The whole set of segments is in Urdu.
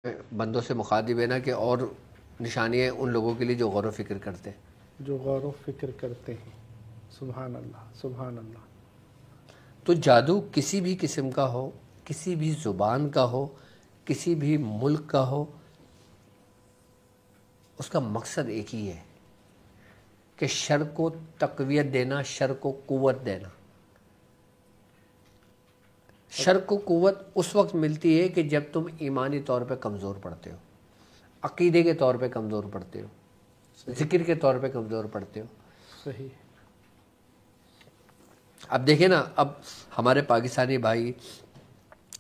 بندوں سے مخاطب ہے نا کہ اور نشانیاں ان لوگوں کے لیے جو غور و فکر کرتے ہیں، جو غور و فکر کرتے ہیں۔ سبحان اللہ، سبحان اللہ۔ تو جادو کسی بھی قسم کا ہو، کسی بھی زبان کا ہو، کسی بھی ملک کا ہو، اس کا مقصد ایک ہی ہے کہ شر کو تقویت دینا، شر کو قوت دینا۔ شر کو قوت اس وقت ملتی ہے کہ جب تم ایمانی طور پہ کمزور پڑتے ہو، عقیدے کے طور پہ کمزور پڑتے ہو، ذکر کے طور پہ کمزور پڑتے ہو۔ صحیح۔ اب دیکھیں نا، اب ہمارے پاکستانی بھائی،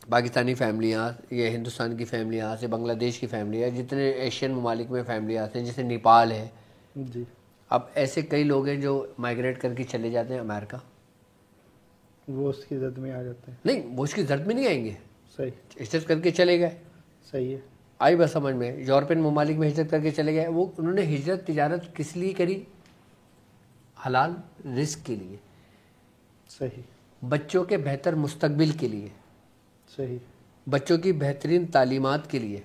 پاکستانی فیملیاں، یہ ہندوستان کی فیملیاں سے بنگلہ دیش کی فیملیاں، جتنے ایشین ممالک میں فیملیاں آتے ہیں، جیسے نیپال ہے، جی۔ اب ایسے کئی لوگ ہیں جو مائگریٹ کر کے چلے جاتے ہیں امریکہ۔ وہ اس کی زد میں آ جاتے ہیں۔ نہیں، وہ اس کی زرد میں نہیں آئیں گے، صحیح، ہجرت کر کے چلے گئے۔ صحیح ہے۔ آئی بس سمجھ میں، یورپین ممالک میں ہجرت کر کے چلے گئے۔ وہ انہوں نے ہجرت تجارت کس لیے کری؟ حلال رزق کے لیے، صحیح، بچوں کے بہتر مستقبل کے لیے، صحیح، بچوں کی بہترین تعلیمات کے لیے،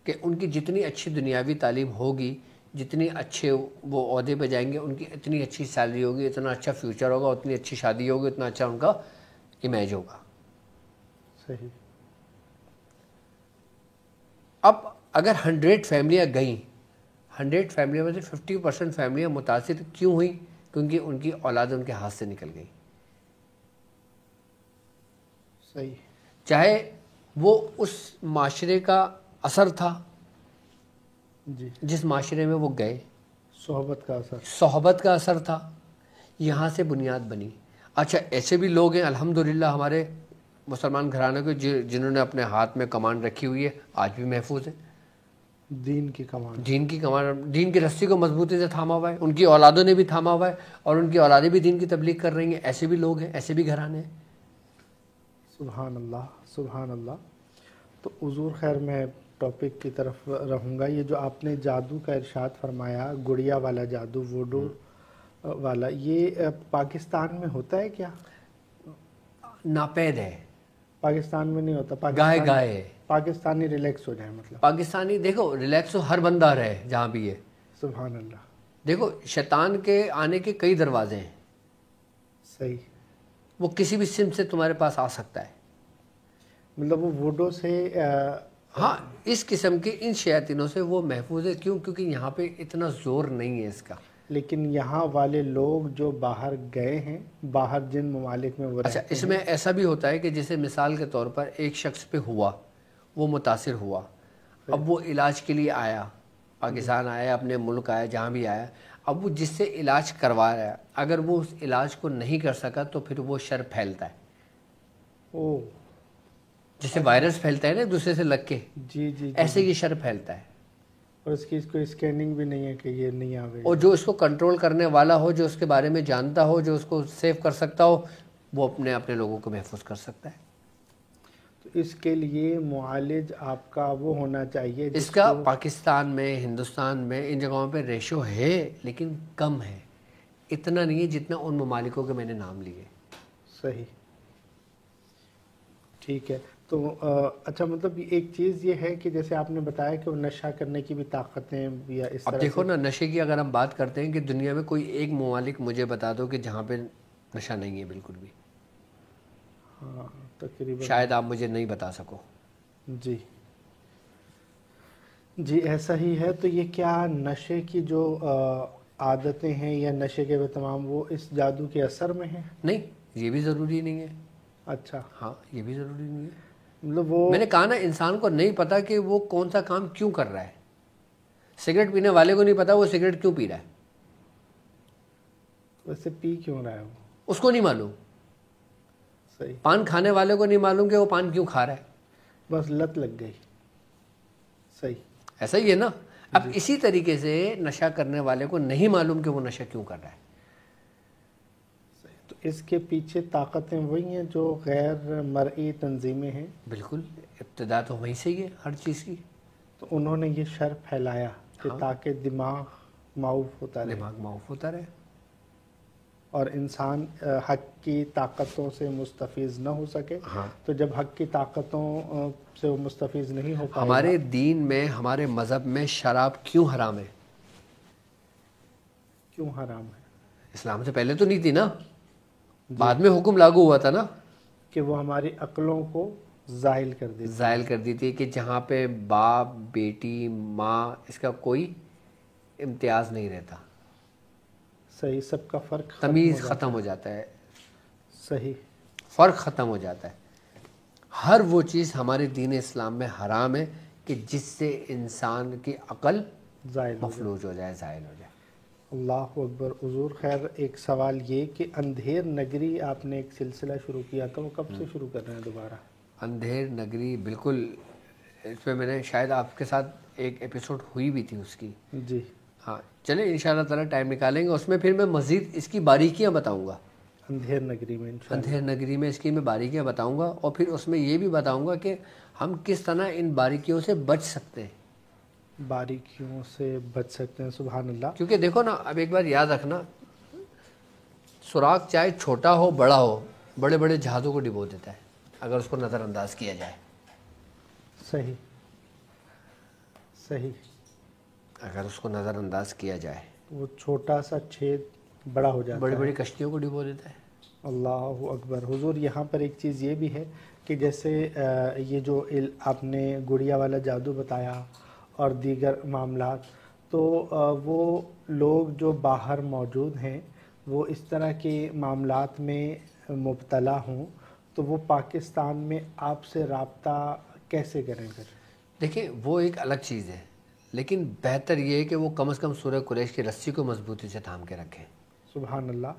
کہ ان کی جتنی اچھی دنیاوی تعلیم ہوگی، جتنی اچھے وہ عہدے پہ جائیں گے، ان کی اتنی اچھی سیلری ہوگی، اتنا اچھا فیوچر ہوگا، اتنی اچھی شادی ہوگی، اتنا اچھا ان کا امیج ہوگا۔ صحیح۔ اب اگر 100 فیملیاں گئیں، 100 فیملیوں میں سے 50% فیملیاں متاثر کیوں ہوئیں؟ کیونکہ ان کی اولاد ان کے ہاتھ سے نکل گئی۔ صحیح۔ چاہے وہ اس معاشرے کا اثر تھا جی۔ جس معاشرے میں وہ گئے، صحبت کا اثر۔ صحبت کا اثر تھا، یہاں سے بنیاد بنی۔ اچھا، ایسے بھی لوگ ہیں الحمدللہ ہمارے مسلمان گھرانوں کے جنہوں نے اپنے ہاتھ میں کمان رکھی ہوئی ہے، آج بھی محفوظ ہے۔ دین کی کمان۔ دین کی کمان، دین کی رسی کو مضبوطی سے تھاما ہوا ہے، ان کی اولادوں نے بھی تھاما ہوا ہے، اور ان کی اولادیں بھی دین کی تبلیغ کر رہی ہیں۔ ایسے بھی لوگ ہیں، ایسے بھی گھرانے ہیں۔ سبحان اللہ، سبحان اللہ۔ تو حضور خیر، میں ٹاپک کی طرف رہوں گا۔ یہ جو آپ نے جادو کا ارشاد فرمایا، گڑیا والا جادو، ووڈو والا، یہ پاکستان میں ہوتا ہے کیا؟ ناپید ہے، پاکستان میں نہیں ہوتا؟ گائے گائے ہے۔ پاکستانی ریلیکس ہو جائے مطلب؟ پاکستانی دیکھو ریلیکس ہو، ہر بندہ رہے جہاں بھی ہے۔ سبحان اللہ۔ دیکھو شیطان کے آنے کے کئی دروازے ہیں، صحیح۔ وہ کسی بھی سمت سے تمہارے پاس آ سکتا ہے۔ مطلب وہ ووڈو سے ہاں، اس قسم کے ان شیاطینوں سے وہ محفوظ ہے۔ کیوں؟ کیونکہ یہاں پہ اتنا زور نہیں ہے اس کا۔ لیکن یہاں والے لوگ جو باہر گئے ہیں، باہر جن ممالک میں وہ اچھا، رہتے اس ہیں، میں ایسا بھی ہوتا ہے کہ جیسے مثال کے طور پر ایک شخص پہ ہوا، وہ متاثر ہوا، اب وہ علاج کے لیے آیا، پاکستان آیا، اپنے ملک آیا، جہاں بھی آیا، اب وہ جس سے علاج کروا رہا ہے، اگر وہ اس علاج کو نہیں کر سکا تو پھر وہ شر پھیلتا ہے۔ او، جیسے وائرس پھیلتا ہے نا ایک دوسرے سے لگ کے، جی جی، ایسے یہ شر پھیلتا ہے۔ اور اس کی کوئی اسکیننگ بھی نہیں ہے کہ یہ نہیں آ گئی؟ اور جو اس کو کنٹرول کرنے والا ہو، جو اس کے بارے میں جانتا ہو، جو اس کو سیو کر سکتا ہو، وہ اپنے لوگوں کو محفوظ کر سکتا ہے۔ تو اس کے لیے معالج آپ کا وہ ہونا چاہیے اس کا پاکستان میں، ہندوستان میں، ان جگہوں پہ ریشو ہے، لیکن کم ہے، اتنا نہیں ہے جتنا ان ممالکوں کے میں نے نام لیے۔ صحیح، ٹھیک ہے۔ تو اچھا، مطلب ایک چیز یہ ہے کہ جیسے آپ نے بتایا کہ وہ نشہ کرنے کی بھی طاقتیں یا اس طرح اب دیکھو نا، نشے کی اگر ہم بات کرتے ہیں کہ دنیا میں کوئی ایک ممالک مجھے بتا دو کہ جہاں پہ نشہ نہیں ہے بالکل بھی، ہاں تقریباً، شاید آپ مجھے نہیں بتا سکو۔ جی جی، ایسا ہی ہے۔ تو یہ کیا نشے کی جو عادتیں ہیں یا نشے کے تمام، وہ اس جادو کے اثر میں ہیں؟ نہیں، یہ بھی ضروری نہیں ہے۔ اچھا، ہاں، یہ بھی ضروری نہیں ہے۔ مطلب وہ میں نے کہا نا، انسان کو نہیں پتا کہ وہ کون سا کام کیوں کر رہا ہے۔ سگریٹ پینے والے کو نہیں پتا وہ سگریٹ کیوں پی رہا ہے، ویسے پی کیوں رہا ہے وہ؟ اس کو نہیں معلوم۔ صحیح، پان کھانے والے کو نہیں معلوم کہ وہ پان کیوں کھا رہا ہے، بس لت لگ گئی۔ صحیح، ایسا ہی ہے نا۔ اب اسی طریقے سے نشہ کرنے والے کو نہیں معلوم کہ وہ نشہ کیوں کر رہا ہے۔ تو اس کے پیچھے طاقتیں وہی ہیں جو غیر مرئی تنظیمیں ہیں؟ بالکل، ابتدا تو وہیں سے ہی ہے ہر چیز کی۔ تو انہوں نے یہ شر پھیلایا کہ تاکہ دماغ معاف ہوتا رہے۔ دماغ معاف ہوتا رہے۔ اور انسان حق کی طاقتوں سے مستفیض نہ ہو سکے. ہاں. تو جب حق کی طاقتوں سے وہ مستفیض نہیں ہو پائے ہمارے دین میں، ہمارے مذہب میں شراب کیوں حرام ہے؟ کیوں حرام ہے؟ اسلام سے پہلے تو نہیں تھی نا، بعد میں حکم لاگو ہوا تھا نا، کہ وہ ہماری عقلوں کو زائل کر دیتی. زائل کر دی تھی، کہ جہاں پہ باپ، بیٹی، ماں، اس کا کوئی امتیاز نہیں رہتا، صحیح، سب کا فرق تمیز ختم ہو جاتا ہے، صحیح، فرق ختم ہو جاتا ہے. ہر وہ چیز ہمارے دین اسلام میں حرام ہے کہ جس سے انسان کی عقل زائل ہو جائے. مفلوج ہو جائے، زائل ہو جائے. اللہ اکبر. حضور خیر ایک سوال یہ کہ اندھیر نگری آپ نے ایک سلسلہ شروع کیا تھا، وہ کب سے شروع کر رہے ہیں دوبارہ؟ اندھیر نگری، بالکل، اس پہ میں نے شاید آپ کے ساتھ ایک ایپیسوڈ ہوئی بھی تھی اس کی. جی ہاں، چلیں انشاءاللہ تعالی ٹائم نکالیں گے، اس میں پھر میں مزید اس کی باریکیاں بتاؤں گا. اندھیر نگری میں انشاءاللہ. اندھیر نگری میں اس کی میں باریکیاں بتاؤں گا، اور پھر اس میں یہ بھی بتاؤں گا کہ ہم کس طرح ان باریکیوں سے بچ سکتے ہیں. باریکیوں سے بچ سکتے ہیں. سبحان اللہ. کیونکہ دیکھو نا، اب ایک بار یاد رکھنا، سراغ چاہے چھوٹا ہو بڑا ہو، بڑے بڑے جہازوں کو ڈبو دیتا ہے اگر اس کو نظر انداز کیا جائے. صحیح صحیح. اگر اس کو نظر انداز کیا جائے وہ چھوٹا سا چھید بڑا ہو جاتا بڑی ہے. بڑی کشتیوں کو ڈبو دیتا ہے. اللہ اکبر. حضور یہاں پر ایک چیز یہ بھی ہے کہ جیسے یہ جو آپ نے گڑیا والا جادو بتایا اور دیگر معاملات، تو وہ لوگ جو باہر موجود ہیں وہ اس طرح کے معاملات میں مبتلا ہوں تو وہ پاکستان میں آپ سے رابطہ کیسے کریں پھر؟ دیکھیں وہ ایک الگ چیز ہے، لیکن بہتر یہ ہے کہ وہ کم از کم سورہ قریش کی رسی کو مضبوطی سے تھام کے رکھیں. سبحان اللہ.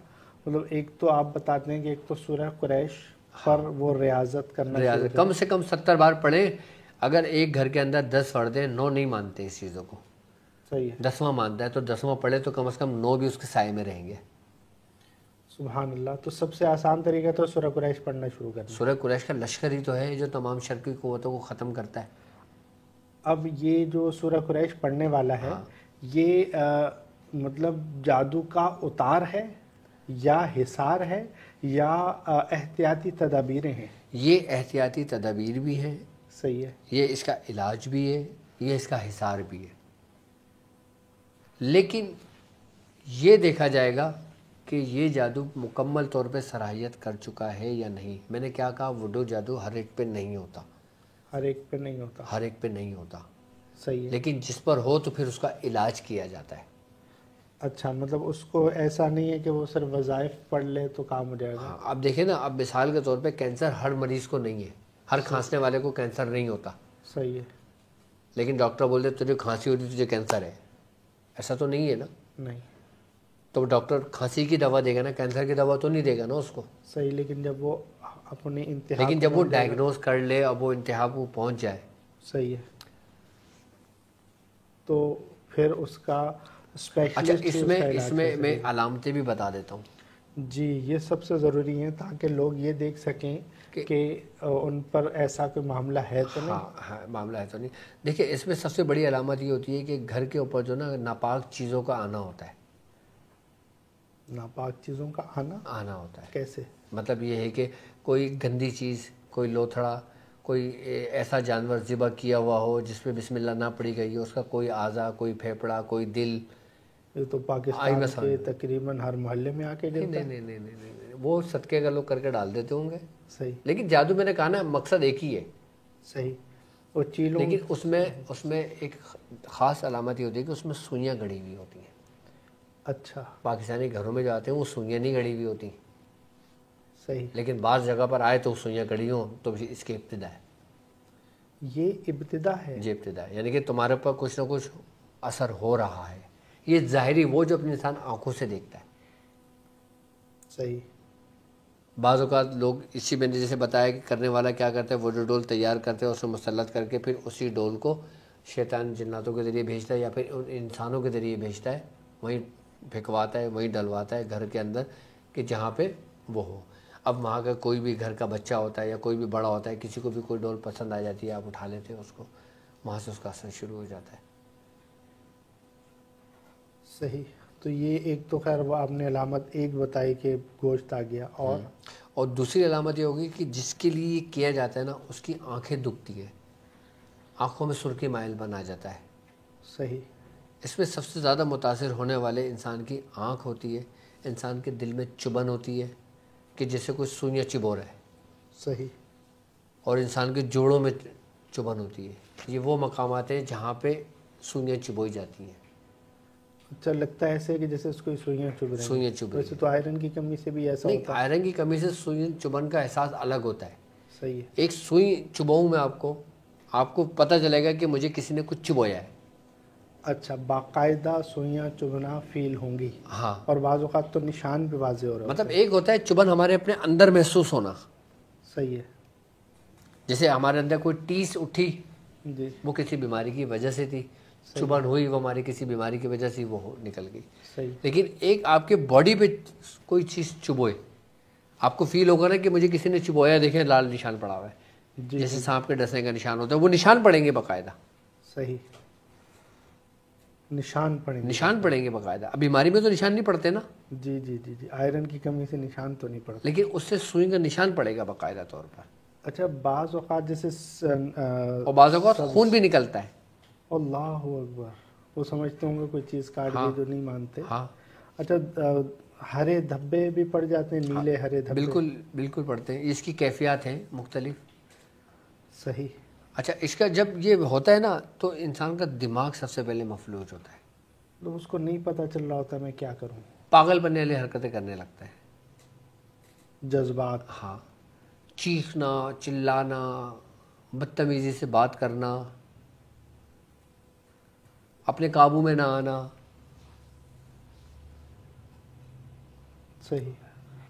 مطلب ایک تو آپ بتاتے ہیں کہ ایک تو سورہ قریش پر وہ ریاضت کرنا شروع کریں. کم سے کم 70 بار پڑھیں. اگر ایک گھر کے اندر 10 فرد ہیں، 9 نہیں مانتے اس چیزوں کو، صحیح ہے. 10واں مانتا ہے، تو 10واں پڑھے تو کم از کم 9 بھی اس کے سائے میں رہیں گے. سبحان اللہ. تو سب سے آسان طریقہ تو سورہ قریش پڑھنا شروع کرنا. سورہ قریش کا لشکر ہی تو ہے جو تمام شرکی قوتوں کو ختم کرتا ہے. اب یہ جو سورہ قریش پڑھنے والا ہے، یہ مطلب جادو کا اتار ہے یا حصار ہے یا احتیاطی تدابیریں ہیں؟ یہ احتیاطی تدابیر بھی ہیں، صحیح ہے. یہ اس کا علاج بھی ہے، یہ اس کا حصار بھی ہے. لیکن یہ دیکھا جائے گا کہ یہ جادو مکمل طور پہ صلاحیت کر چکا ہے یا نہیں. میں نے کیا کہا، وڈو جادو ہر ایک پہ نہیں ہوتا، ہر ایک پہ نہیں ہوتا. ہر ایک پہ نہیں ہوتا. صحیح ہے. لیکن جس پر ہو تو پھر اس کا علاج کیا جاتا ہے. اچھا، مطلب اس کو ایسا نہیں ہے کہ وہ صرف وظائف پڑھ لے تو کام ہو جائے گا. ہاں، اب دیکھیں نا، اب مثال کے طور پہ کینسر ہر مریض کو نہیں ہے، ہر کھانسنے والے کو کینسر نہیں ہوتا. صحیح ہے. لیکن ڈاکٹر بولتے تجھے کھانسی ہوتی تجھے کینسر ہے، ایسا تو نہیں ہے نا. نہیں. تو ڈاکٹر کھانسی کی دوا دے گا نا، کینسر کی دوا تو نہیں دے گا نا اس کو. صحیح. لیکن جب وہ اپنی انتہا لیکن جب وہ ڈائگنوز کر لے، اب وہ انتہا کو پہنچ جائے. صحیح ہے. تو پھر اس کا اچھا، اس میں میں علامتیں بھی بتا دیتا ہوں. جی، یہ سب سے ضروری ہیں تاکہ لوگ یہ دیکھ سکیں کہ ان پر ایسا کوئی معاملہ ہے تو نہیں. ہاں، معاملہ ہے تو نہیں. دیکھیں اس میں سب سے بڑی علامت یہ ہوتی ہے کہ گھر کے اوپر جو نا ناپاک چیزوں کا آنا ہوتا ہے. ناپاک چیزوں کا آنا ہوتا ہے. کیسے؟ مطلب یہ ہے کہ کوئی گندی چیز، کوئی لوتھڑا، کوئی ایسا جانور ذبح کیا ہوا ہو جس پہ بسم اللہ نہ پڑی گئی ہو، اس کا کوئی اعضا، کوئی پھیپڑا، کوئی دل. یہ تو پاکستان کے تقریباً ہر محلے میں آ کے نہیں نہیں نہیں نہیں نہیں، وہ صدقے کا لوگ کر کے ڈال دیتے ہوں گے. صحیح. لیکن جادو میں نے کہا نا، مقصد ایک ہی ہے. صحیح. وہ چیلوں، لیکن اس میں ایک خاص علامت یہ ہوتی ہے کہ اس میں سوئیاں گڑی ہوئی ہوتی ہیں. اچھا. پاکستانی گھروں میں جو آتے ہیں وہ سوئیاں نہیں گڑی ہوئی ہوتی. صحیح. لیکن بعض جگہ پر آئے تو سوئیاں گڑی ہوں تو اس کی ابتدا ہے. یہ ابتدا ہے. جی ابتدا ہے، یعنی کہ تمہارے پر کچھ نہ کچھ اثر ہو رہا ہے. یہ ظاہری وہ جو اپنے انسان آنکھوں سے دیکھتا ہے. صحیح. بعض اوقات لوگ اسی میں نے جیسے بتایا کہ کرنے والا کیا کرتا ہے، وہ جو ڈول تیار کرتے ہیں اس میں مسلط کر کے پھر اسی ڈول کو شیطان جناتوں کے ذریعے بھیجتا ہے یا پھر ان انسانوں کے ذریعے بھیجتا ہے، وہیں پھینکواتا ہے، وہیں ڈلواتا ہے گھر کے اندر کہ جہاں پہ وہ ہو. اب وہاں کا کوئی بھی گھر کا بچہ ہوتا ہے یا کوئی بھی بڑا ہوتا ہے، کسی کو بھی کوئی ڈول پسند آ جاتی ہے، آپ اٹھا لیتے ہیں اس کو، وہاں سے اس کا اثر شروع ہو جاتا ہے. صحیح. تو یہ ایک تو خیر وہ آپ نے علامت ایک بتائی کہ گوشت آ گیا، اور دوسری علامت یہ ہوگی کہ جس کے لیے یہ کیا جاتا ہے نا اس کی آنکھیں دکھتی ہیں، آنکھوں میں سرخی مائل بنا جاتا ہے۔ صحیح۔ اس میں سب سے زیادہ متاثر ہونے والے انسان کی آنکھ ہوتی ہے، انسان کے دل میں چبھن ہوتی ہے کہ جیسے کوئی سوئیاں چبو رہا ہے، صحیح۔ اور انسان کے جوڑوں میں چبھن ہوتی ہے۔ یہ وہ مقامات ہیں جہاں پہ سوئیاں چبوئی جاتی ہیں۔ اچھا، لگتا ہے ایسے کہ جیسے اس کو سوئیاں چبھ رہی ہیں۔ سوئیاں چبھ رہی ویسے تو آئرن کی کمی سے بھی ایسا نہیں، ہوتا ہے؟ آئرن کی کمی سے سوئیاں چبھن کا احساس الگ ہوتا ہے۔ صحیح ہے۔ ایک سوئی چباؤں میں آپ کو پتہ چلے گا کہ مجھے کسی نے کچھ چبویا ہے۔ اچھا، باقاعدہ سوئیاں چبھنا فیل ہوں گی، ہاں، اور بعض اوقات تو نشان بھی واضح ہو رہا مطلب ایک ہوتا ہے چبھن ہمارے اپنے اندر محسوس ہونا، صحیح ہے۔ جیسے ہمارے اندر کوئی ٹیس اٹھی، جی، وہ کسی بیماری کی وجہ سے تھی، چبھن ہوئی وہ ہماری کسی بیماری کی وجہ سے وہ نکل گئی۔ صحیح۔ لیکن ایک آپ کے باڈی پہ کوئی چیز چبوئے، آپ کو فیل ہوگا نا کہ مجھے کسی نے چبویا، دیکھیں لال نشان پڑا ہوا ہے، جی، جیسے سانپ کے ڈسنے کا نشان ہوتا ہے، وہ نشان پڑیں گے باقاعدہ، صحیح، نشان پڑیں گے۔ نشان پڑیں گے باقاعدہ۔ اب بیماری میں تو نشان نہیں پڑتے نا، جی جی جی جی، آئرن کی کمی سے نشان تو نہیں پڑتا۔ لیکن اس سے سوئی کا نشان پڑے گا باقاعدہ طور پر، اچھا، بعض اوقات جیسے اور بعض اوقات خون بھی نکلتا ہے۔ اللہ اکبر، وہ سمجھتے ہوں گے کوئی چیز کاٹ گئی جو نہیں مانتے۔ ہاں اچھا، ہرے دھبے بھی پڑ جاتے ہیں، نیلے ہرے دھبے؟ بالکل بالکل پڑتے ہیں، اس کی کیفیات ہیں مختلف۔ صحیح۔ اچھا، اس کا جب یہ ہوتا ہے نا تو انسان کا دماغ سب سے پہلے مفلوج ہوتا ہے، تو اس کو نہیں پتہ چل رہا ہوتا میں کیا کروں، پاگل بننے والی حرکتیں کرنے لگتا ہے، جذبات۔ ہاں، چیخنا، چلانا، بدتمیزی سے بات کرنا، اپنے قابو میں نہ آنا۔ صحیح۔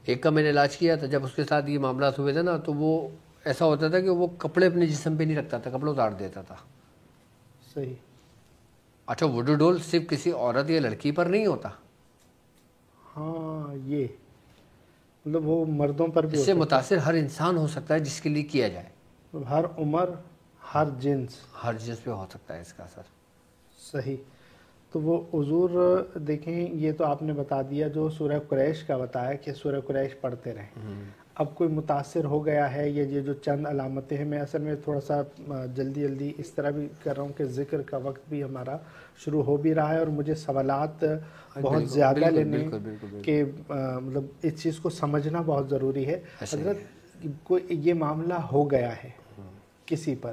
ایک کا میں نے علاج کیا تھا، جب اس کے ساتھ یہ معاملات ہوئے تھے نا تو وہ ایسا ہوتا تھا کہ وہ کپڑے اپنے جسم پہ نہیں رکھتا تھا، کپڑے اتار دیتا تھا۔ صحیح۔ اچھا، وڈو ڈول صرف کسی عورت یا لڑکی پر نہیں ہوتا، ہاں، یہ مطلب وہ مردوں پر بھی اس سے ہوتا متاثر ہر انسان ہو سکتا ہے جس کے لیے کیا جائے، ہے، ہر عمر، ہر جنس۔ ہر جنس پہ ہو سکتا ہے اس کا اثر۔ صحیح۔ تو وہ حضور دیکھیں، یہ تو آپ نے بتا دیا جو سورہ قریش کا بتایا کہ سورہ قریش پڑھتے رہیں۔ اب کوئی متاثر ہو گیا ہے، یہ جو چند علامتیں ہیں، میں اصل میں تھوڑا سا جلدی اس طرح بھی کر رہا ہوں کہ ذکر کا وقت بھی ہمارا شروع ہو بھی رہا ہے، اور مجھے سوالات بہت زیادہ لینے کہ مطلب اس چیز کو سمجھنا بہت ضروری ہے۔ حضرت، کوئی یہ معاملہ ہو گیا ہے کسی پر،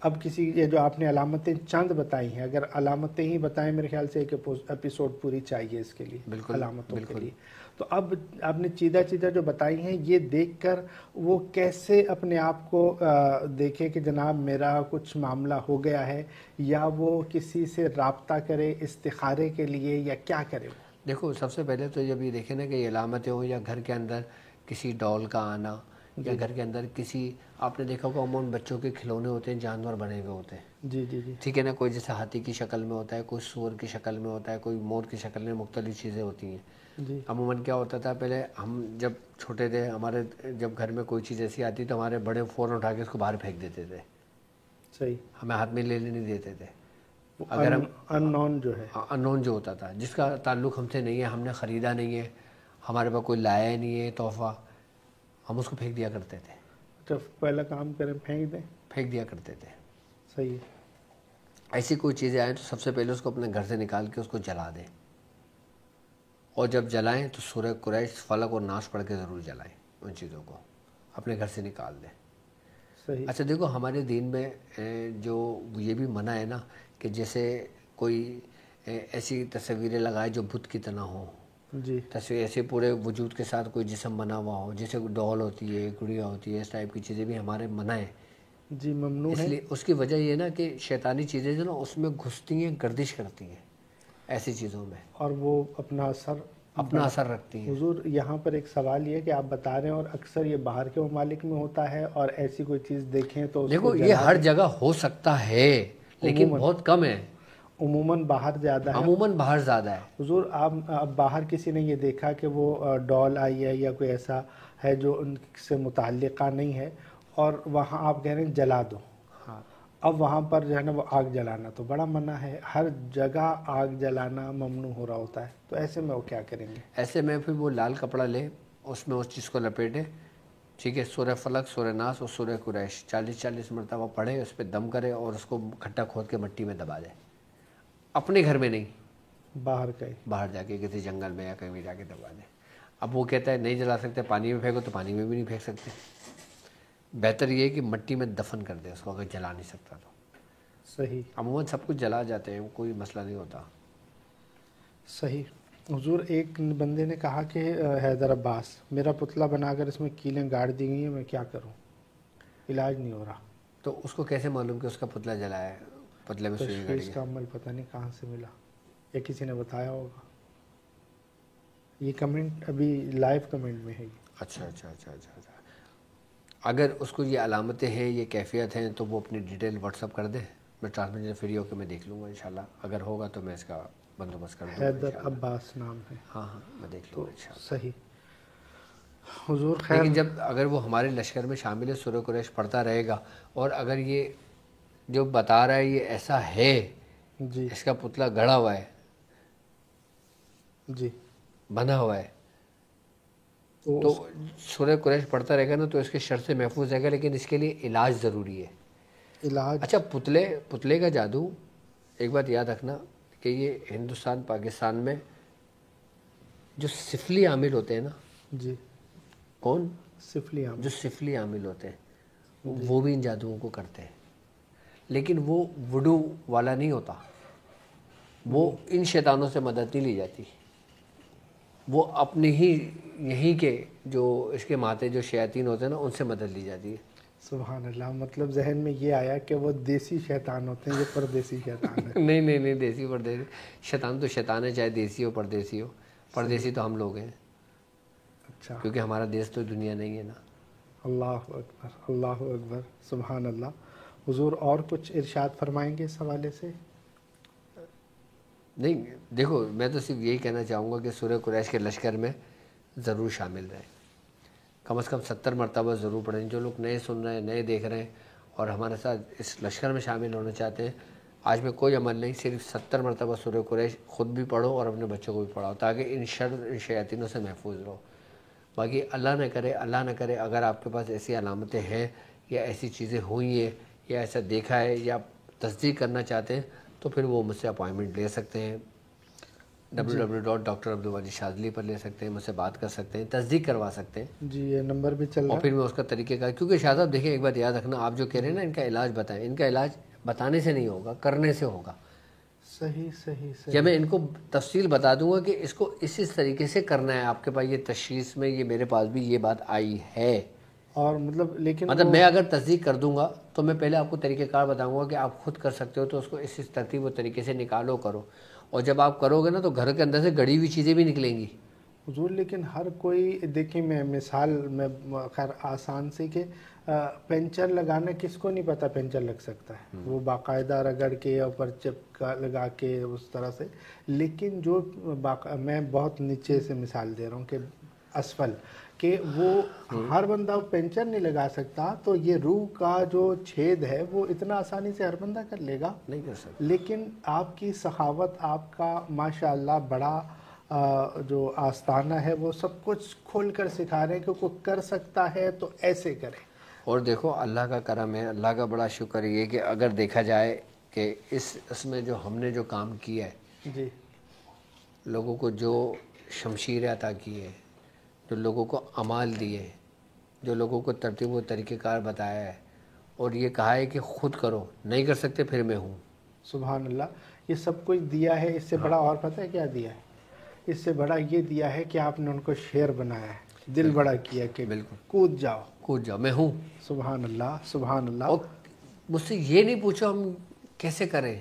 اب کسی یہ جو آپ نے علامتیں چند بتائی ہیں، اگر علامتیں ہی بتائیں میرے خیال سے ایک ایپیسوڈ پوری چاہیے اس کے لیے، علامتوں کے لیے۔ تو اب آپ نے چیدہ جو بتائی ہیں، یہ دیکھ کر وہ کیسے اپنے آپ کو دیکھے کہ جناب میرا کچھ معاملہ ہو گیا ہے، یا وہ کسی سے رابطہ کرے استخارے کے لیے، یا کیا کرے؟ دیکھو، سب سے پہلے تو جب یہ دیکھیں نا کہ یہ علامتیں ہوں، یا گھر کے اندر کسی ڈول کا آنا، یا گھر کے اندر کسی، آپ نے دیکھا ہوگا عموماً بچوں کے کھلونے ہوتے ہیں جانور بنے ہوئے ہوتے ہیں، جی جی جی، ٹھیک ہے نا، کوئی جیسے ہاتھی کی شکل میں ہوتا ہے، کوئی سور کی شکل میں ہوتا ہے، کوئی مور کی شکل میں، مختلف چیزیں ہوتی ہیں۔ جی، عموماً کیا ہوتا تھا پہلے، ہم جب چھوٹے تھے، ہمارے جب گھر میں کوئی چیز ایسی آتی تو ہمارے بڑے فوراً اٹھا کے اس کو باہر پھینک دیتے تھے، صحیح، ہمیں ہاتھ میں لینے نہیں دیتے تھے۔ اگر ان نون جو ہے، ان نون جو ہوتا تھا، جس کا تعلق ہم سے نہیں ہے، ہم نے خریدا نہیں ہے، ہمارے پاس کوئی لایا نہیں ہے تحفہ، ہم اس کو پھینک دیا کرتے تھے، جب پہلا کام کریں پھینک دیں۔ پھینک دیا کرتے تھے۔ صحیح ہے۔ ایسی کوئی چیزیں آئیں تو سب سے پہلے اس کو اپنے گھر سے نکال کے اس کو جلا دیں، اور جب جلائیں تو سورہ قریش، فلق اور ناس پڑھ کے ضرور جلائیں، ان چیزوں کو اپنے گھر سے نکال دیں۔ صحیح۔ اچھا دیکھو، ہمارے دین میں جو یہ بھی منع ہے نا کہ جیسے کوئی ایسی تصویریں لگائے جو بت کی طرح ہوں، جی، تصویر ایسے پورے وجود کے ساتھ کوئی جسم بنا ہوا ہو، جیسے ڈول ہوتی ہے، گڑیا ہوتی ہے، اس ٹائپ کی چیزیں بھی ہمارے منع ہیں۔ جی، ممنوع اس ہے۔ لیے اس کی وجہ یہ نا کہ شیطانی چیزیں جو نا اس میں گھستی ہیں، گردش کرتی ہیں ایسی چیزوں میں، اور وہ اپنا اثر رکھتی ہیں۔ حضور یہاں پر ایک سوال یہ کہ آپ بتا رہے ہیں، اور اکثر یہ باہر کے ممالک میں ہوتا ہے، اور ایسی کوئی چیز دیکھیں تو اس دیکھو، کو یہ ہر جگہ ہو سکتا ہے لیکن بہت کم ہے، عموماً باہر زیادہ ہے۔ عموماً باہر زیادہ ہے۔ حضور، آپ اب باہر کسی نے یہ دیکھا کہ وہ ڈول آئی ہے یا کوئی ایسا ہے جو ان سے متعلقہ نہیں ہے، اور وہاں آپ کہہ رہے ہیں جلا دو، ہاں، اب وہاں پر جو ہے نا وہ آگ جلانا تو بڑا منع ہے، ہر جگہ آگ جلانا ممنوع ہو رہا ہوتا ہے، تو ایسے میں وہ کیا کریں گے؟ ایسے میں پھر وہ لال کپڑا لے، اس میں اس چیز کو لپیٹے، ٹھیک ہے، سورہ فلق، سورہ ناس اور سورہ قریش 40 مرتبہ پڑھے، اس پہ دم کرے اور اس کو کھٹا کھود کے مٹی میں دبا دے، اپنے گھر میں نہیں، باہر کہیں باہر جا کے کسی جنگل میں یا کہیں بھی جا کے دبا دے۔ اب وہ کہتا ہے نہیں جلا سکتے، پانی میں پھینکو، تو پانی میں بھی نہیں پھینک سکتے، بہتر یہ ہے کہ مٹی میں دفن کر دے اس کو، اگر جلا نہیں سکتا تو۔ صحیح عموماً سب کچھ جلا جاتے ہیں، کوئی مسئلہ نہیں ہوتا۔ صحیح۔ حضور ایک بندے نے کہا کہ حیدر عباس میرا پتلا بنا کر اس میں کیلیں گاڑ دی گئی ہیں، میں کیا کروں، علاج نہیں ہو رہا۔ تو اس کو کیسے معلوم کہ اس کا پتلا جلا ہے، پتلے میں سوئی گڑی تشخیص ہے؟ کا عمل پتہ نہیں کہاں سے ملا، یا کسی نے بتایا ہوگا۔ یہ کمنٹ ابھی لائیو کمنٹ میں ہے یہ۔ اچھا اچھا اچھا اچھا اچھا، اگر اس کو یہ علامتیں ہیں، یہ کیفیت ہیں، تو وہ اپنی ڈیٹیل واٹس اپ کر دے، میں ٹرانسمیشن فری ہو کے میں دیکھ لوں گا انشاءاللہ، اگر ہوگا تو میں اس کا بندوبست کر دوں گا حیدر انشاءاللہ۔ عباس نام ہے۔ ہاں ہاں، میں دیکھ لوں تو گا انشاءاللہ۔ صحیح حضور خیر۔ لیکن جب اگر وہ ہمارے لشکر میں شامل ہے، سورہ قریش پڑھتا رہے گا، اور اگر یہ جو بتا رہا ہے یہ ایسا ہے، جی اس کا پتلا گڑا ہوا ہے، جی، بنا ہوا ہے، تو سورہ قریش پڑھتا رہے گا نا تو اس کے شر سے محفوظ رہے گا، لیکن اس کے لیے علاج ضروری ہے۔ علاج اچھا، پتلے کا جادو، ایک بات یاد رکھنا کہ یہ ہندوستان پاکستان میں جو سفلی عامل ہوتے ہیں نا، جی، کون؟ سفلی عام، جو سفلی عامل ہوتے ہیں وہ بھی ان جادوؤں کو کرتے ہیں، لیکن وہ وڈو والا نہیں ہوتا، وہ ان شیطانوں سے مدد نہیں لی جاتی، وہ اپنے ہی یہیں کے جو اس کے ماتے جو شیاطین ہوتے ہیں نا ان سے مدد لی جاتی ہے۔ سبحان اللہ۔ مطلب ذہن میں یہ آیا کہ وہ دیسی شیطان ہوتے ہیں، یہ پردیسی شیطان ہے۔ نہیں نہیں نہیں، دیسی پردیسی، شیطان تو شیطان ہے، چاہے دیسی ہو پردیسی ہو، پردیسی تو ہم لوگ ہیں، اچھا، کیونکہ ہمارا دیش تو دنیا نہیں ہے نا۔ اللہ اکبر، اللہ اکبر، سبحان اللہ۔ حضور اور کچھ ارشاد فرمائیں گے اس حوالے سے؟ نہیں، دیکھو میں تو صرف یہی کہنا چاہوں گا کہ سورہ قریش کے لشکر میں ضرور شامل رہیں، کم از کم 70 مرتبہ ضرور پڑھیں۔ جو لوگ نئے سن رہے ہیں، نئے دیکھ رہے ہیں اور ہمارے ساتھ اس لشکر میں شامل ہونا چاہتے ہیں، آج میں کوئی عمل نہیں، صرف 70 مرتبہ سورہ قریش خود بھی پڑھو اور اپنے بچوں کو بھی پڑھاؤ، تاکہ ان شیاطینوں سے محفوظ رہو۔ باقی اللہ نہ کرے اگر آپ کے پاس ایسی علامتیں ہیں یا ایسی چیزیں ہوئی ہیں یا ایسا دیکھا ہے یا تصدیق کرنا چاہتے ہیں، تو پھر وہ مجھ سے اپوائنٹمنٹ لے سکتے ہیں، www.drabdulwali-shadli پر لے سکتے ہیں، مجھ سے بات کر سکتے ہیں، تصدیق کروا سکتے ہیں، جی یہ نمبر بھی چل رہا اور ہے۔ پھر میں اس کا طریقہ کار، کیونکہ شاہ صاحب دیکھیں ایک بات یاد رکھنا، آپ جو کہہ رہے ہیں نا ان کا علاج بتائیں، ان کا علاج بتانے سے نہیں ہوگا، کرنے سے ہوگا۔ صحیح صحیح یا صحیح۔ میں ان کو تفصیل بتا دوں گا کہ اس کو اس طریقے سے کرنا ہے، آپ کے پاس یہ تشخیص میں یہ میرے پاس بھی یہ بات آئی ہے، اور مطلب لیکن مطلب میں اگر تصدیق کر دوں گا تو میں پہلے آپ کو طریقہ کار بتاؤں گا کہ آپ خود کر سکتے ہو، تو اس کو اس ترتیب و طریقے سے نکالو، کرو، اور جب آپ کرو گے نا تو گھر کے اندر سے گڑی ہوئی چیزیں بھی نکلیں گی۔ حضور لیکن ہر کوئی دیکھیں، میں مثال میں خیر آسان سی کہ پنچر لگانا کس کو نہیں پتا پنچر لگ سکتا ہے، وہ باقاعدہ رگڑ کے اوپر چپکا لگا کے اس طرح سے، لیکن جو میں بہت نیچے سے مثال دے رہا ہوں کہ اسفل کہ وہ ہر بندہ پنچر نہیں لگا سکتا، تو یہ روح کا جو چھید ہے وہ اتنا آسانی سے ہر بندہ کر لے گا نہیں کر سکتے۔ لیکن آپ کی سخاوت، آپ کا ماشاءاللہ بڑا جو آستانہ ہے وہ سب کچھ کھول کر سکھا رہے ہیں کہ کوئی کر سکتا ہے تو ایسے کرے۔ اور دیکھو اللہ کا کرم ہے، اللہ کا بڑا شکر یہ کہ اگر دیکھا جائے کہ اس میں جو ہم نے جو کام کیا ہے، جی لوگوں کو جو شمشیر عطا کی ہے، جو لوگوں کو اعمال دیے، جو لوگوں کو ترتیب و طریقہ کار بتایا ہے، اور یہ کہا ہے کہ خود کرو، نہیں کر سکتے پھر میں ہوں۔ سبحان اللہ، یہ سب کچھ دیا ہے، اس سے بڑا اور پتہ ہے کیا دیا ہے؟ اس سے بڑا یہ دیا ہے کہ آپ نے ان کو شیر بنایا ہے، دل بڑا کیا کہ بالکل، کود جاؤ۔ کود جاؤ، میں ہوں۔ سبحان اللہ، سبحان اللہ۔ اور مجھ سے یہ نہیں پوچھو ہم کیسے کریں،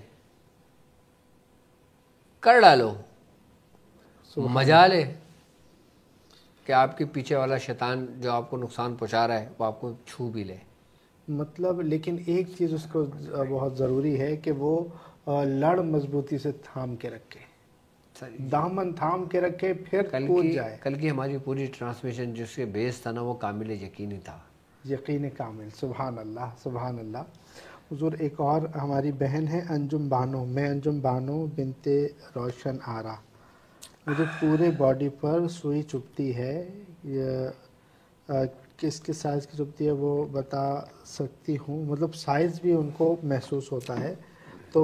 کر ڈالو، مجال ہے کہ آپ کے پیچھے والا شیطان جو آپ کو نقصان پہنچا رہا ہے وہ آپ کو چھو بھی لے۔ مطلب لیکن ایک چیز اس کو بہت ضروری ہے کہ وہ لڑ مضبوطی سے تھام کے رکھے، دامن تھام کے رکھے، پھر کود جائے۔ کل کی ہماری پوری ٹرانسمیشن جس کے بیس تھا نا وہ کامل یقینی تھا، یقین کامل۔ سبحان اللہ، سبحان اللہ۔ حضور ایک اور ہماری بہن ہے انجم بانو. میں انجم بانو بنت روشن آرا. مجھے پورے باڈی پر سوئی چبھتی ہے. کس کس سائز کی چبھتی ہے وہ بتا سکتی ہوں؟ مطلب سائز بھی ان کو محسوس ہوتا ہے. تو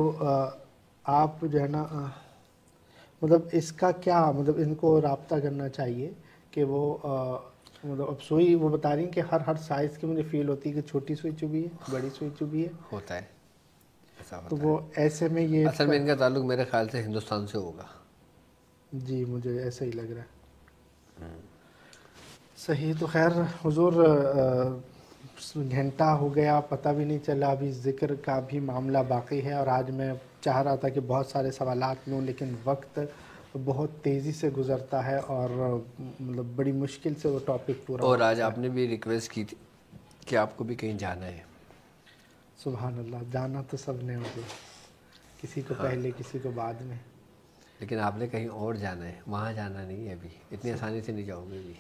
آپ جو ہے نا مطلب اس کا کیا مطلب ان کو رابطہ کرنا چاہیے کہ وہ مطلب اب سوئی وہ بتا رہی ہیں کہ ہر سائز کی مجھے فیل ہوتی ہے کہ چھوٹی سوئی چبھی ہے بڑی سوئی چبھی ہے ہوتا ہے ایسا تو ہوتا وہ ایسے میں یہ اصل میں ان کا تعلق میرے خیال سے ہندوستان سے ہوگا. جی مجھے ایسا ہی لگ رہا ہے. صحیح. تو خیر حضور گھنٹہ ہو گیا پتہ بھی نہیں چلا. ابھی ذکر کا بھی معاملہ باقی ہے اور آج میں چاہ رہا تھا کہ بہت سارے سوالات لوں لیکن وقت بہت تیزی سے گزرتا ہے اور مطلب بڑی مشکل سے وہ ٹاپک پورا. اور آج آپ نے بھی ریکویسٹ کی تھی کہ آپ کو بھی کہیں جانا ہے. سبحان اللہ. جانا تو سب نے ہوگا, کسی کو پہلے کسی کو بعد میں, لیکن آپ نے کہیں اور جانا ہے, وہاں جانا نہیں ہے ابھی. اتنی آسانی سے نہیں جاؤ گے بھی.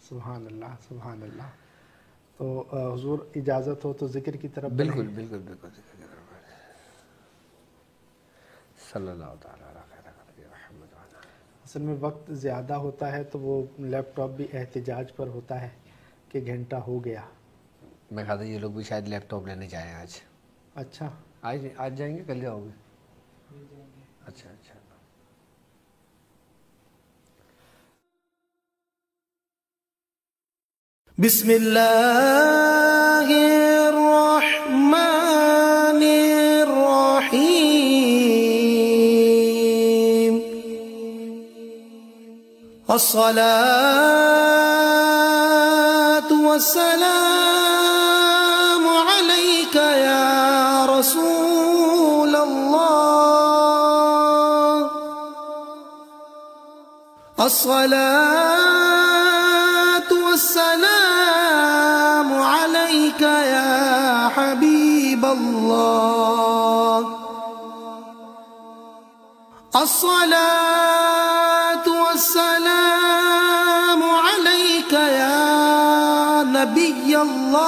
سبحان اللہ سبحان اللہ. تو حضور اجازت ہو تو ذکر کی طرف. بالکل بالکل بالکل ذکر کی طرف. صلی اللہ تعالیٰ علیہ محمد. اصل میں وقت زیادہ ہوتا ہے تو وہ لیپ ٹاپ بھی احتجاج پر ہوتا ہے کہ گھنٹہ ہو گیا. میں کہا تھا یہ لوگ بھی شاید لیپ ٹاپ لینے جائیں آج. اچھا آج جائیں گے کل جاؤ گے؟ اچھا اچھا. بسم اللہ الرحمن الرحیم. الصلاة والسلام علیک یا رسول اللہ. الصلاة والسلام علیک یا حبیب اللہ. الصلاة والسلام علیک یا نبی اللہ.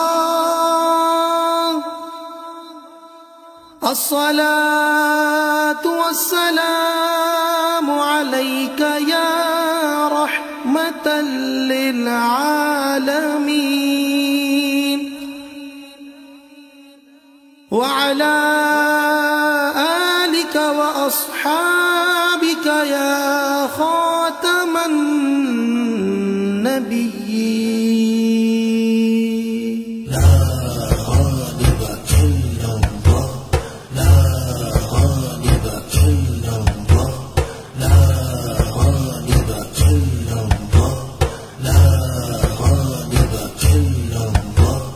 الصلاة والسلام علیک یا رحمة للعالمین. وعلى آلك وأصحابك يا خاتم النبيين. لا غالب إلا الله لا غالب إلا الله لا غالب إلا الله لا غالب إلا الله لا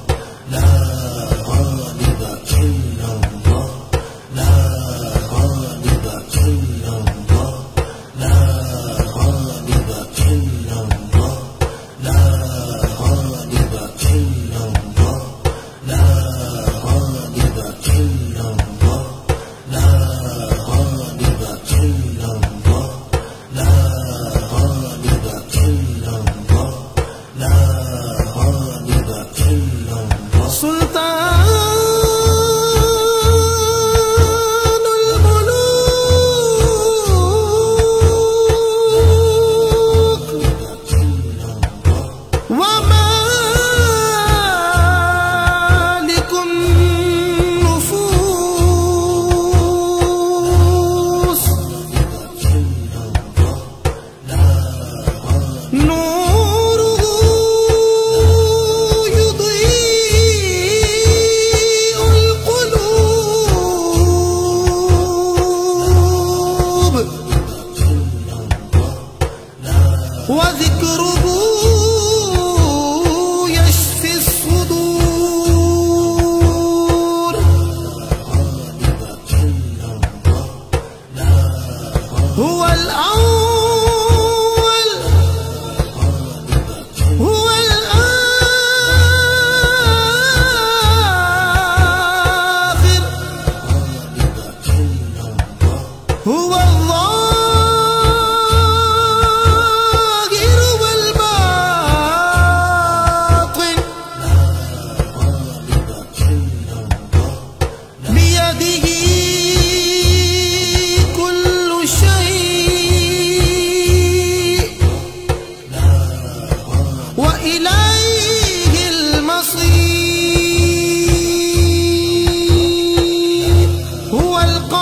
غالب إلا الله لا غالب إلا الله لا غالب إلا الله لا غالب إلا الله لا غالب إلا الله لا غالب إلا الله لا غالب إلا الله لا غالب إلا الله. سلطان وذكره يشفي الصدور. هو الأول هو الآخر هو الله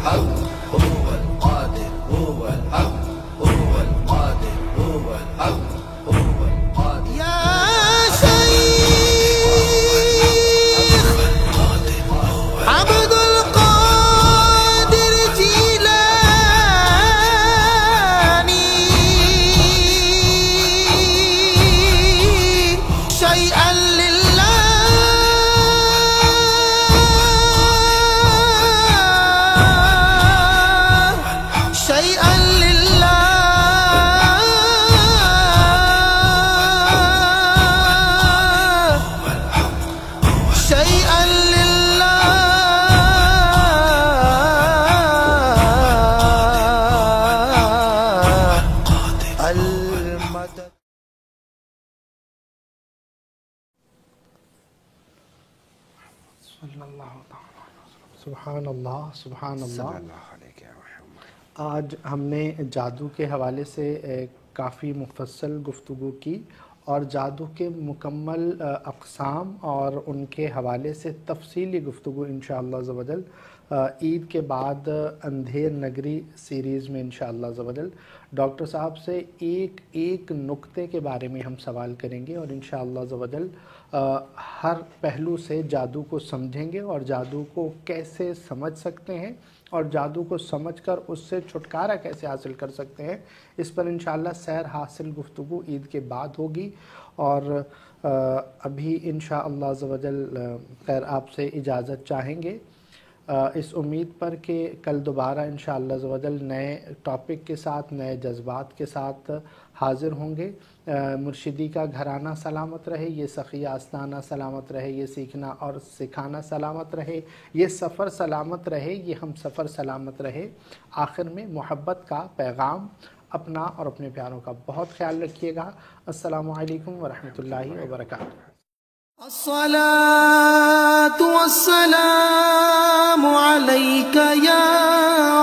الحق هو القادر هو الحق هو القادر هو الحق هو القادر يا شيخ عبد القادر جيلاني شيئا سبحان اللہ سبحان اللہ۔ آج ہم نے جادو کے حوالے سے کافی مفصل گفتگو کی اور جادو کے مکمل اقسام اور ان کے حوالے سے تفصیلی گفتگو انشاءاللہ عز و جل عید کے بعد اندھیر نگری سیریز میں انشاءاللہ عز و جل ڈاکٹر صاحب سے ایک ایک نقطے کے بارے میں ہم سوال کریں گے اور انشاءاللہ عز و جل ہر پہلو سے جادو کو سمجھیں گے اور جادو کو کیسے سمجھ سکتے ہیں اور جادو کو سمجھ کر اس سے چھٹکارا کیسے حاصل کر سکتے ہیں، اس پر انشاءاللہ سیر حاصل گفتگو عید کے بعد ہوگی۔ اور ابھی انشاءاللہ عز و جل خیر آپ سے اجازت چاہیں گے اس امید پر کہ کل دوبارہ انشاءاللہ عز و جل نئے ٹاپک کے ساتھ نئے جذبات کے ساتھ حاضر ہوں گے۔ مرشدی کا گھرانہ سلامت رہے، یہ سخی آستانہ سلامت رہے، یہ سیکھنا اور سکھانا سلامت رہے، یہ سفر سلامت رہے، یہ ہم سفر سلامت رہے۔ آخر میں محبت کا پیغام، اپنا اور اپنے پیاروں کا بہت خیال رکھیے گا۔ السلام علیکم ورحمۃ اللہ وبرکاتہ۔ الصلاة والسلام عليك يا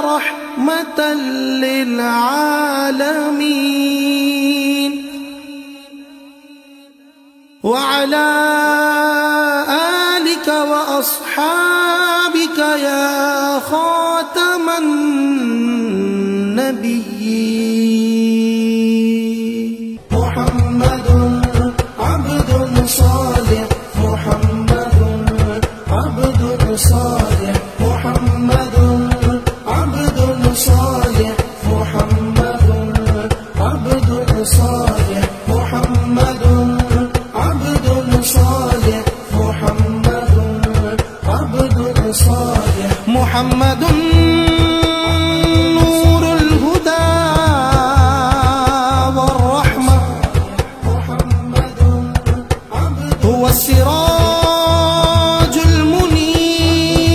رحمة للعالمين وعلى آلك وأصحابك يا خاتم النبيين محمد عبد صالح محمد عبد صالح محمد عبد صالح محمد عبد صالح محمد عبد صالح محمد عبد صالح محمد نور الهدى والرحمة محمد هو السراج المنير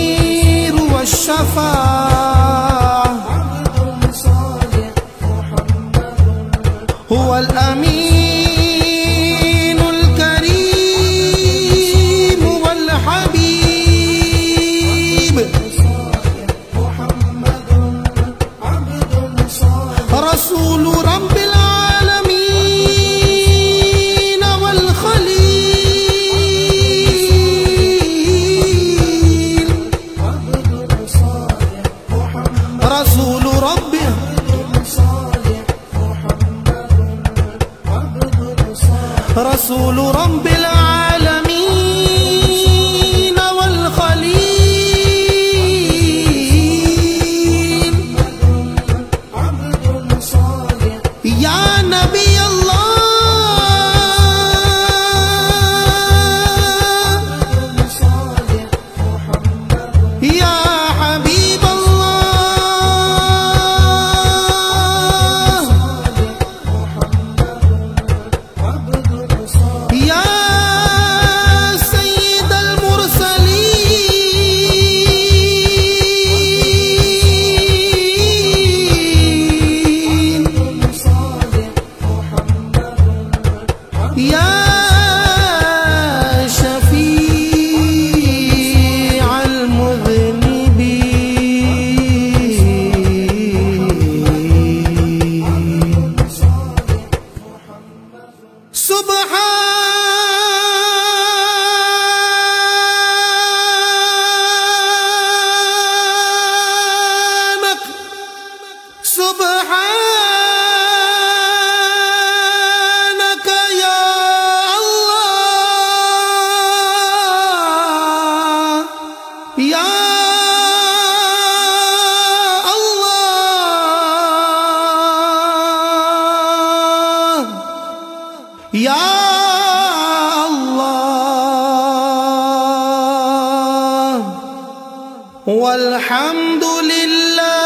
والشفاعة عبد صالح محمد هو الأمين الكريم والحبيب والحمد لله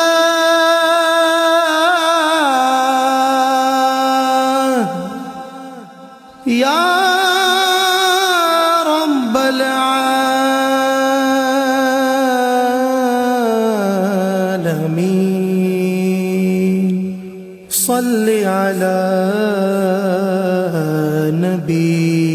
یا رب العالمین صل علی نبی